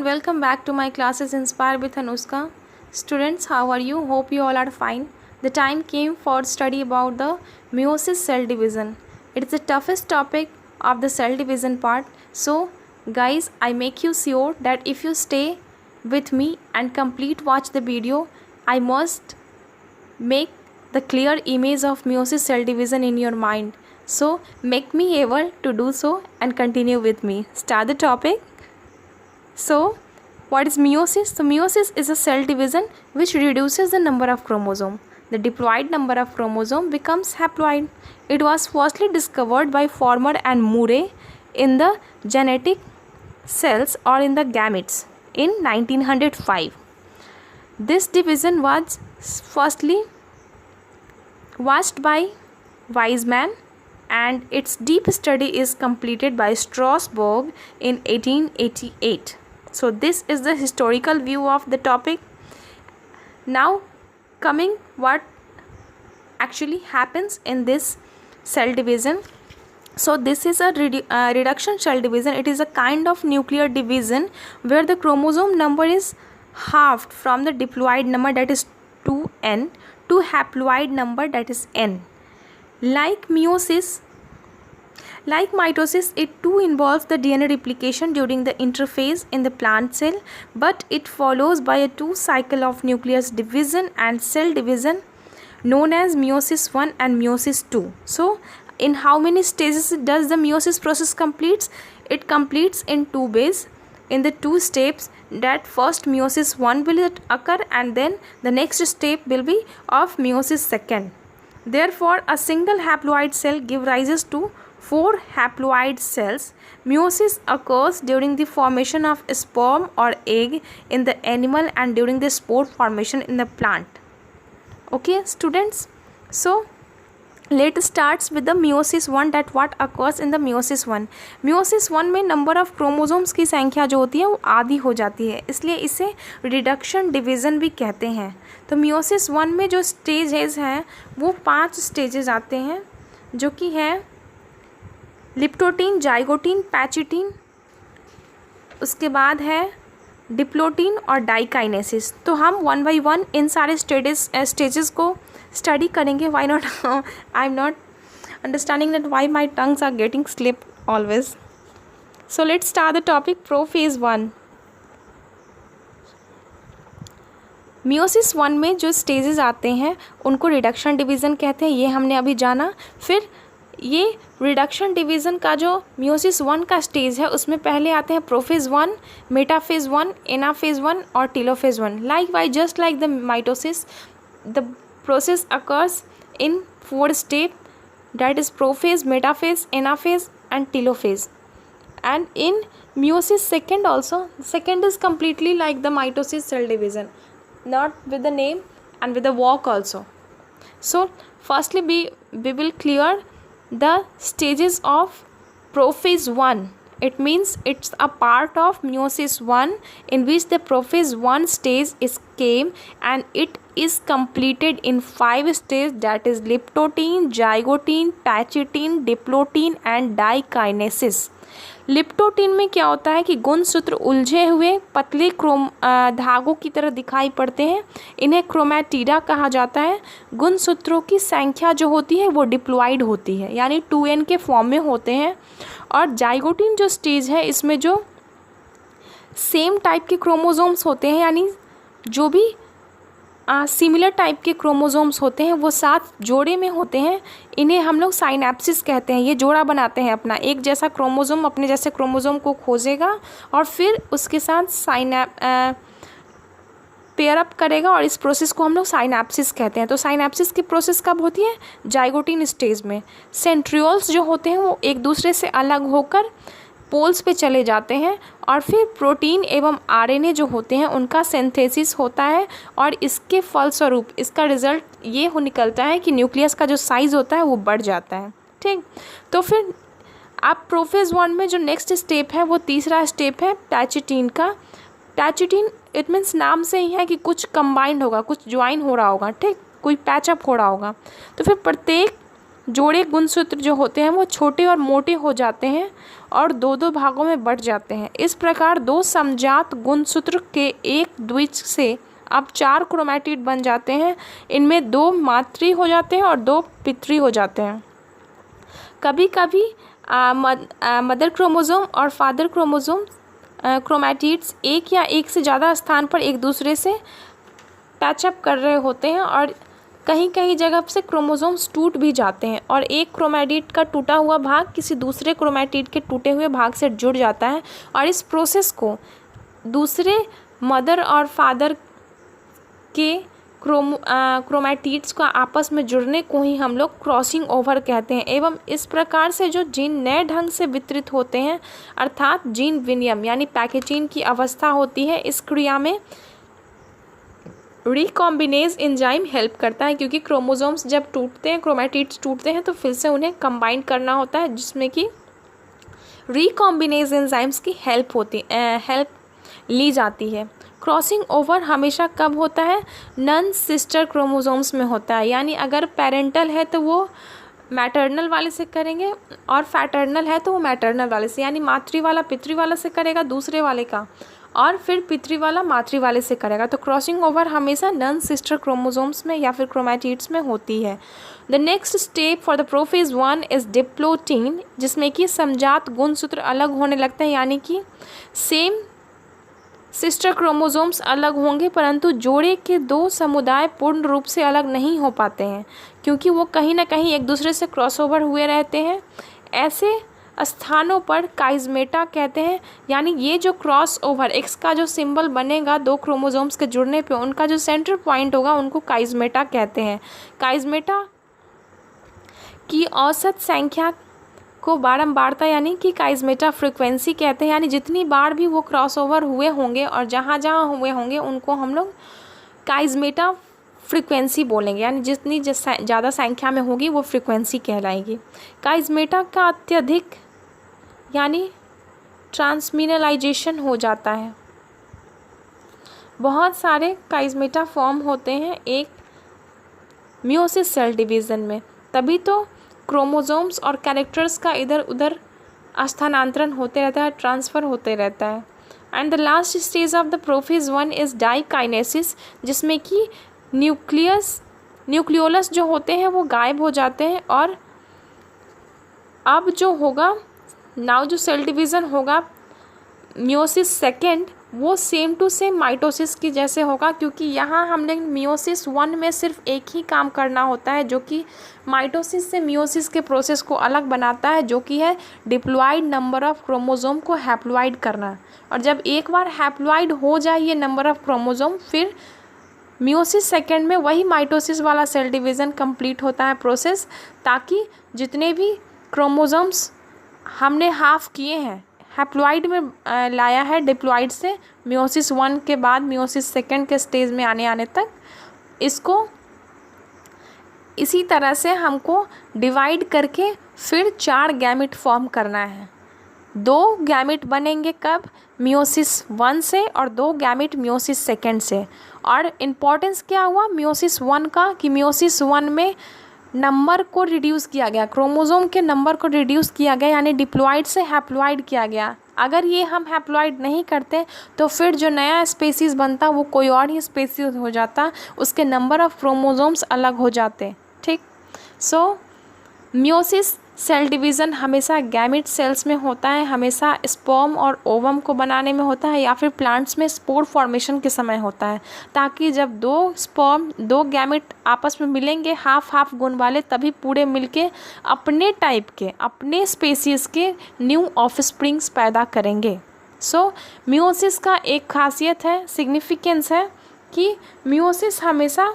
welcome back to my classes Inspire with Anushka. Students, how are you? Hope you all are fine. The time came for study about the meiosis cell division. It is the toughest topic of the cell division part. So, guys, I make you sure that if you stay with me and complete watch the video, I must make the clear image of meiosis cell division in your mind. So, make me able to do so and continue with me. Start the topic. So, what is meiosis? So, meiosis is a cell division which reduces the number of chromosome. The diploid number of chromosome becomes haploid. It was firstly discovered by Farmer and Murray in the genetic cells or in the gametes in 1905. This division was firstly watched by Weismann, and its deep study is completed by Strasbourg in 1888. So this is the historical view of the topic. Now coming what actually happens in this cell division. So this is a reduction cell division. It is a kind of nuclear division where the chromosome number is halved from the diploid number, that is 2n, to haploid number, that is n. Like mitosis, it too involves the DNA replication during the interphase in the plant cell, but it follows by a two cycle of nucleus division and cell division known as meiosis 1 and meiosis 2. So, in how many stages does the meiosis process completes? It completes in two ways. In the two steps, that first meiosis 1 will occur and then the next step will be of meiosis 2. Therefore, a single haploid cell gives rise to 4 haploid cells. Meiosis occurs during the formation of sperm or egg in the animal and during the spore formation in the plant. Okay, students. So, let's start with the meiosis 1, that what occurs in the meiosis 1. meiosis 1 में number of chromosomes की संख्या जो होती है वो आधी हो जाती है, इसलिए इसे रिडक्शन डिवीज़न भी कहते हैं. तो meiosis 1 में जो स्टेजेस हैं वो 5 स्टेजेस आते हैं, जो कि है लिप्टोटीन, जाइगोटीन, पैचिटीन, उसके बाद है डिप्लोटीन और डाइकाइनेसिस. तो हम 1 बाई 1 इन सारे स्टेजेस को स्टडी करेंगे. Why not? I am not understanding that why my tongues are getting slip always. So let's start the topic. Prophase 1. meiosis 1 में जो स्टेजेस आते हैं उनको रिडक्शन डिवीज़न कहते हैं, ये हमने अभी जाना. फिर ये रिडक्शन डिवीज़न का जो meiosis 1 का स्टेज है उसमें पहले आते हैं प्रोफेज 1, मेटाफेज 1, एनाफेज 1 और telophase 1. Like just like the mitosis, the process occurs in 4 step, that is prophase, metaphase, anaphase and telophase. And in meiosis 2 also, second is completely like the mitosis cell division, not with the name and with the walk also. So firstly we will clear the stages of prophase 1. It means it's a part of meiosis 1 in which the prophase 1 stage is came and it is completed in 5 stages, that is leptotene, zygotene, pachytene, diplotene and diakinesis. Leptotene में क्या होता है कि गुणसूत्र उलझे हुए पतले धागों की तरह दिखाई पड़ते हैं. इन्हें क्रोमैटिडा कहा जाता है. गुणसूत्रों की संख्या जो होती है वो डिप्लॉइड होती है, यानी 2n के फॉर्म में होते हैं. और जाइगोटीन जो स्टेज है इसमें जो सेम टाइप के क्रोमोसोम्स होते हैं, यानी जो भी सिमिलर टाइप के क्रोमोसोम्स होते हैं वो 7 जोड़े में होते हैं. इन्हें हम लोग साइनैप्सिस कहते हैं. ये जोड़ा बनाते हैं अपना, एक जैसा क्रोमोसोम अपने जैसे क्रोमोसोम को खोजेगा और फिर उसके साथ पेयर अप करेगा और इस प्रोसेस को हम लोग साइनैप्सिस कहते हैं. तो साइनैप्सिस की प्रोसेस कब होती है? जाइगोटीन स्टेज में. सेंट्रियोल्स जो होते हैं वो एक दूसरे से अलग होकर पोल्स पे चले जाते हैं और फिर प्रोटीन एवं आरएनए जो होते हैं उनका सिंथेसिस होता है और इसके फलस्वरूप इसका रिजल्ट ये हो निकलता है कि न्यूक्लियस का जो साइज़ होता है वो बढ़ जाता है. ठीक, तो फिर आप प्रोफेज 1 में जो नेक्स्ट स्टेप है वो तीसरा स्टेप है पैचिटीन का. पैचिटीन इट मीन्स नाम से ही है कि कुछ कंबाइंड होगा, कुछ ज्वाइन हो रहा होगा. ठीक, कोई पैचअप हो रहा होगा. तो फिर प्रत्येक जोड़े गुणसूत्र जो होते हैं वो छोटे और मोटे हो जाते हैं और दो दो भागों में बँट जाते हैं। इस प्रकार दो समजात गुणसूत्र के एक द्विज से अब 4 क्रोमैटिड बन जाते हैं। इनमें 2 मातृ हो जाते हैं और 2 पितृ हो जाते हैं। कभी कभी मदर क्रोमोसोम और फादर क्रोमोसोम क्रोमैटिड्स एक या एक से ज़्यादा स्थान पर एक दूसरे से टचअप कर रहे होते हैं और कहीं कहीं जगह से क्रोमोसोम्स टूट भी जाते हैं और एक क्रोमैटिड का टूटा हुआ भाग किसी दूसरे क्रोमैटिड के टूटे हुए भाग से जुड़ जाता है और इस प्रोसेस को दूसरे मदर और फादर के क्रोमैटिड्स का आपस में जुड़ने को ही हम लोग क्रॉसिंग ओवर कहते हैं। एवं इस प्रकार से जो जीन नए ढंग से वितरित होते हैं अर्थात जीन विनियम यानी पैकेजिंग की अवस्था होती है। इस क्रिया में रिकॉम्बिनेज एंजाइम हेल्प करता है, क्योंकि क्रोमोसोम्स जब टूटते हैं, क्रोमैटिड्स टूटते हैं तो फिर से उन्हें कंबाइन करना होता है, जिसमें कि रिकॉम्बिनेज एंजाइम्स की हेल्प ली जाती है। क्रॉसिंग ओवर हमेशा कब होता है? नन सिस्टर क्रोमोसोम्स में होता है, यानी अगर पेरेंटल है तो वो मैटरनल वाले से करेंगे और फैटर्नल है तो वो मैटरनल वाले से, यानी मातृ वाला पितृ वाला से करेगा दूसरे वाले का, और फिर पितृ वाला मातृ वाले से करेगा। तो क्रॉसिंग ओवर हमेशा नन सिस्टर क्रोमोसोम्स में या फिर क्रोमैटिड्स में होती है। The next step for the prophase 1 is diplotene, जिसमें कि समजात गुणसूत्र अलग होने लगते हैं, यानी कि सेम सिस्टर क्रोमोसोम्स अलग होंगे परंतु जोड़े के 2 समुदाय पूर्ण रूप से अलग नहीं हो पाते हैं, क्योंकि वो कहीं ना कहीं एक दूसरे से क्रॉसओवर हुए रहते हैं। ऐसे स्थानों पर काइज़मेटा कहते हैं, यानी ये जो क्रॉस ओवर एक्स का जो सिंबल बनेगा 2 क्रोमोसोम्स के जुड़ने पे, उनका जो सेंटर पॉइंट होगा उनको काइज़मेटा कहते हैं। काइज़मेटा की औसत संख्या को बारंबारता यानी कि काइज़मेटा फ्रीक्वेंसी कहते हैं, यानी जितनी बार भी वो क्रॉसओवर हुए होंगे और जहाँ जहाँ हुए होंगे उनको हम लोग काइज़मेटा फ्रीक्वेंसी बोलेंगे, यानी जितनी ज़्यादा संख्या में होगी वो फ्रीक्वेंसी कहलाएगी। काइज़मेटा का अत्यधिक यानी ट्रांसमिनलाइजेशन हो जाता है। बहुत सारे काइज़मेटा फॉर्म होते हैं एक मियोसिस सेल डिवीज़न में, तभी तो क्रोमोसोम्स और कैरेक्टर्स का इधर उधर स्थानांतरण होते रहता है, ट्रांसफ़र होते रहता है। And the last stage of the prophase 1 is diakinesis, जिसमें कि न्यूक्लियोलस जो होते हैं वो गायब हो जाते हैं और अब जो होगा नाउ जो सेल डिवीज़न होगा मियोसिस सेकेंड, वो सेम टू सेम माइटोसिस की जैसे होगा, क्योंकि यहाँ हमने मियोसिस 1 में सिर्फ एक ही काम करना होता है जो कि माइटोसिस से मियोसिस के प्रोसेस को अलग बनाता है, जो कि है डिप्लॉयड नंबर ऑफ क्रोमोसोम को हैप्लॉइड करना। और जब एक बार हैप्लॉइड हो जाए ये नंबर ऑफ क्रोमोसोम, फिर मियोसिस सेकेंड में वही माइटोसिस वाला सेल डिवीज़न कंप्लीट होता है प्रोसेस, ताकि जितने भी क्रोमोसोम्स हमने हाफ किए हैं हैप्लॉइड में लाया है डिप्लॉयड से मियोसिस 1 के बाद मियोसिस सेकेंड के स्टेज में आने तक, इसको इसी तरह से हमको डिवाइड करके फिर 4 गैमेट फॉर्म करना है। 2 गैमेट बनेंगे कब? मियोसिस 1 से और 2 गैमेट मियोसिस सेकेंड से। और इम्पोर्टेंस क्या हुआ मियोसिस 1 का कि मियोसिस 1 में नंबर को रिड्यूस किया गया, क्रोमोसोम के नंबर को रिड्यूस किया गया, यानी डिप्लॉयड से हैप्लॉइड किया गया। अगर ये हम हैप्लॉइड नहीं करते तो फिर जो नया स्पेसीज बनता वो कोई और ही स्पेसीज हो जाता, उसके नंबर ऑफ क्रोमोसोम्स अलग हो जाते। ठीक, सो मियोसिस सेल डिवीज़न हमेशा गैमेट सेल्स में होता है, हमेशा स्पर्म और ओवम को बनाने में होता है, या फिर प्लांट्स में स्पोर फॉर्मेशन के समय होता है, ताकि जब 2 गैमेट आपस में मिलेंगे हाफ हाफ गुण वाले, तभी पूरे मिलके अपने टाइप के अपने स्पेसीज के न्यू ऑफस्प्रिंग्स पैदा करेंगे। सो मियोसिस का एक खासियत है, सिग्निफिकेंस है कि मियोसिस हमेशा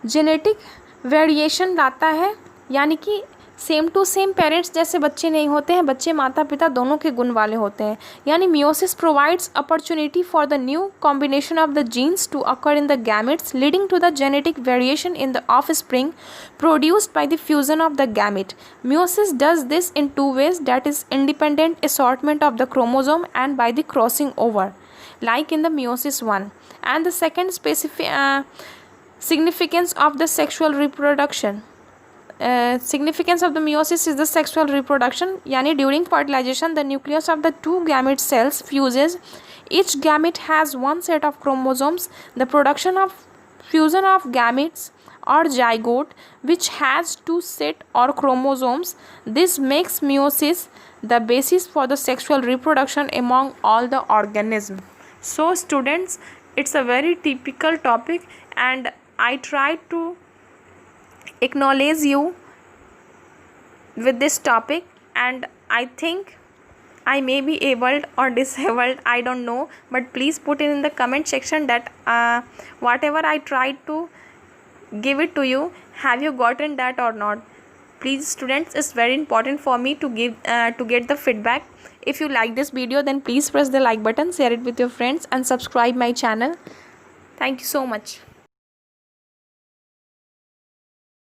जेनेटिक वेरिएशन लाता है, यानी कि सेम टू सेम पेरेंट्स जैसे बच्चे नहीं होते हैं, बच्चे माता पिता दोनों के गुण वाले होते हैं। यानी meiosis provides opportunity for the new combination of the genes to occur in the gametes leading to the genetic variation in the offspring produced by the fusion of the gamete. Meiosis does this in 2 ways, that is independent assortment of the chromosome and by the crossing over, like in the meiosis 1. And the second significance of the sexual reproduction, significance of the meiosis is the sexual reproduction. यानी during fertilization the nucleus of the two gamete cells fuses. Each gamete has one set of chromosomes. The production of fusion of gametes or zygote which has two set or chromosomes. This makes meiosis the basis for the sexual reproduction among all the organisms. So students, it's a very typical topic and I tried to acknowledge you with this topic, and I think I may be able or disabled, I don't know, but please put it in the comment section that whatever I tried to give it to you, have you gotten that or not. Please students, it's very important for me to give to get the feedback. If you like this video, then please press the like button, share it with your friends and subscribe my channel. Thank you so much.